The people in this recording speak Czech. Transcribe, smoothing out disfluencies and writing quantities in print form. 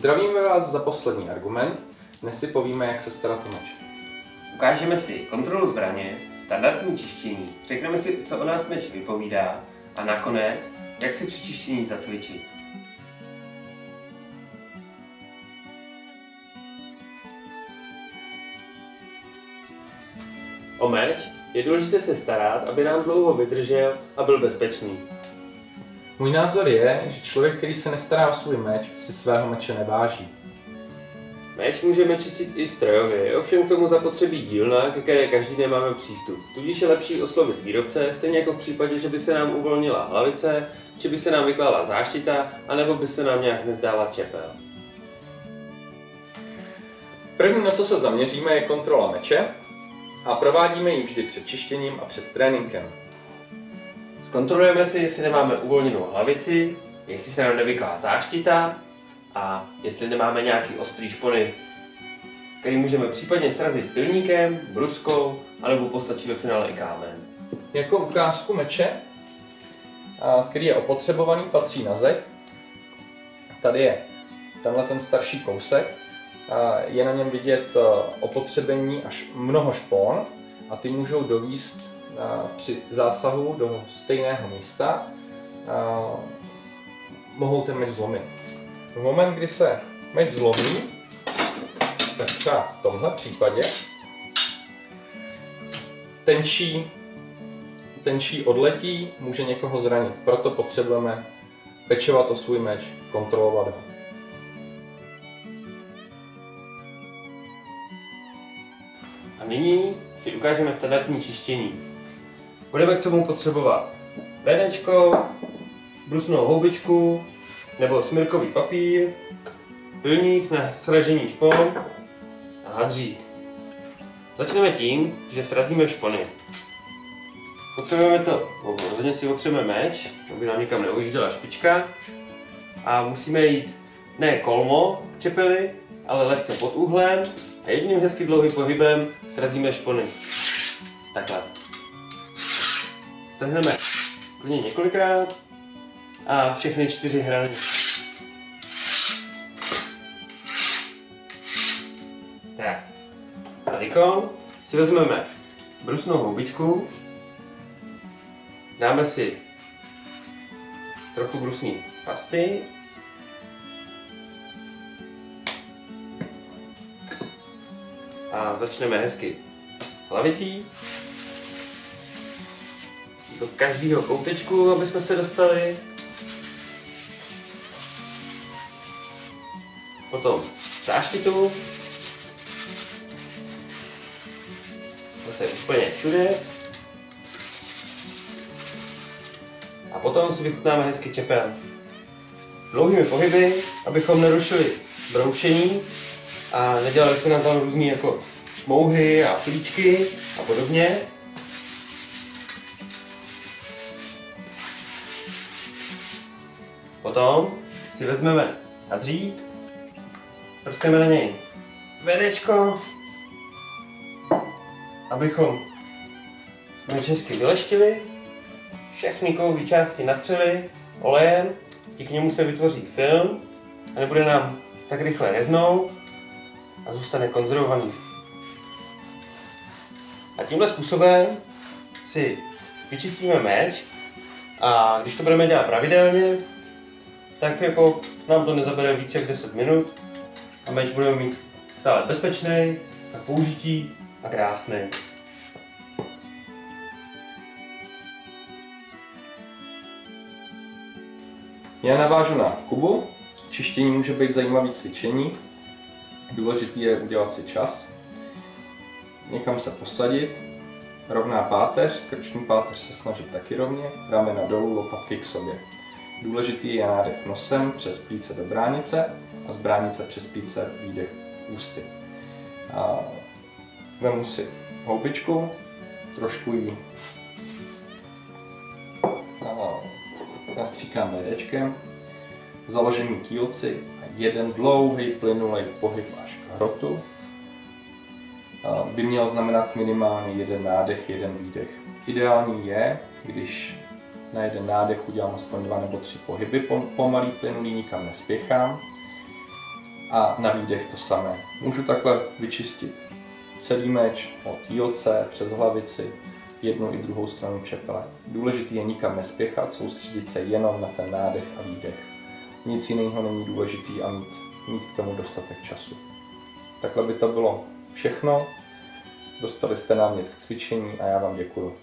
Zdravíme vás za poslední argument. Dnes si povíme, jak se starat o meč. Ukážeme si kontrolu zbraně, standardní čištění, řekneme si, co o nás meč vypovídá a nakonec, jak si při čištění zacvičit. O meč je důležité se starat, aby nám dlouho vydržel a byl bezpečný. Můj názor je, že člověk, který se nestará o svůj meč, si svého meče neváží. Meč můžeme čistit i strojově, ovšem k tomu zapotřebí dílna, ke které každý nemáme přístup. Tudíž je lepší oslovit výrobce, stejně jako v případě, že by se nám uvolnila hlavice, či by se nám vykládala záštita, anebo by se nám nějak nezdála čepel. První, na co se zaměříme, je kontrola meče a provádíme ji vždy před čištěním a před tréninkem. Zkontrolujeme si, jestli nemáme uvolněnou hlavici, jestli se nám nevykládá záštita a jestli nemáme nějaký ostrý špony, který můžeme případně srazit pilníkem, bruskou, anebo postačí ve finále i kámen. Jako ukázku meče, který je opotřebovaný, patří na zeď. Tady je tenhle ten starší kousek. Je na něm vidět opotřebení až mnoho špon a ty můžou dovést při zásahu do stejného místa. Mohou ten meč zlomit. V moment, kdy se meč zlomí, tak třeba v tomhle případě, tenčí odletí, může někoho zranit. Proto potřebujeme pečovat o svůj meč, kontrolovat ho. A nyní si ukážeme standardní čištění. Budeme k tomu potřebovat VDčko, brusnou houbičku nebo smrkový papír, pilník na sražení špon a hadřík. Začneme tím, že srazíme špony. Potřebujeme to, rozhodně si opřeme meč, aby nám nikam neujížděla špička a musíme jít ne kolmo k čepeli, ale lehce pod úhlem a jedním hezky dlouhým pohybem srazíme špony. Takhle. Strhneme klidně několikrát a všechny 4 hrany. Tak. Teďkon si vezmeme brusnou houbičku, dáme si trochu brusní pasty a začneme hezky hlavicí do každého koutečku, aby jsme se dostali. Potom záštitu. Zase úplně všude. A potom si vychutnáme hezky čepel. Dlouhými pohyby, abychom nerušili broušení a nedělali si nám tam různý jako šmouhy a flíčky a podobně. Potom si vezmeme hadřík, prskneme na něj VDčko, abychom meč hezky vyleštili, všechny kovové části natřeli olejem, díky němu se vytvoří film a nebude nám tak rychle reznout a zůstane konzervovaný. A tímhle způsobem si vyčistíme meč a když to budeme dělat pravidelně, tak jako nám to nezabere více jak 10 minut a meč budeme mít stále bezpečný, k použití a krásný. Já navážu na Kubu. Čištění může být zajímavé cvičení. Důležitý je udělat si čas. Někam se posadit. Rovná páteř, krční páteř se snažit taky rovně. Ramena dolů, lopatky k sobě. Důležitý je nádech nosem přes plíce do bránice a z bránice přes plíce výdech ústy. Vemu si houbičku, trošku ji nastříkám VDčkem, založení kýlci a jeden dlouhý plynulý pohyb až k hrotu. By měl znamenat minimálně jeden nádech, jeden výdech. Ideální je, když na jeden nádech udělám aspoň 2 nebo 3 pohyby, pomalý, plynulý, nikam nespěchám. A na výdech to samé. Můžu takhle vyčistit celý meč od jílce přes hlavici, jednu i druhou stranu čepele. Důležité je nikam nespěchat, soustředit se jenom na ten nádech a výdech. Nic jiného není důležitý a mít k tomu dostatek času. Takhle by to bylo všechno. Dostali jste námět k cvičení a já vám děkuju.